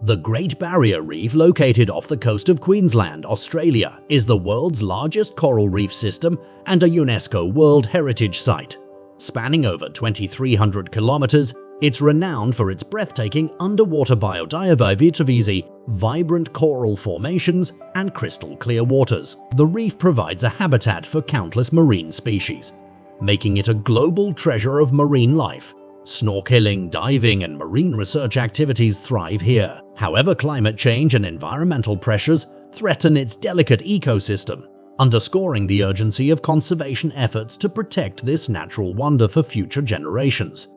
The Great Barrier Reef, located off the coast of Queensland, Australia, is the world's largest coral reef system and a UNESCO World Heritage Site. Spanning over 2,300 kilometers, it's renowned for its breathtaking underwater biodiversity, vibrant coral formations, and crystal clear waters. The reef provides a habitat for countless marine species, making it a global treasure of marine life. Snorkeling, diving, and marine research activities thrive here. However, climate change and environmental pressures threaten its delicate ecosystem, underscoring the urgency of conservation efforts to protect this natural wonder for future generations.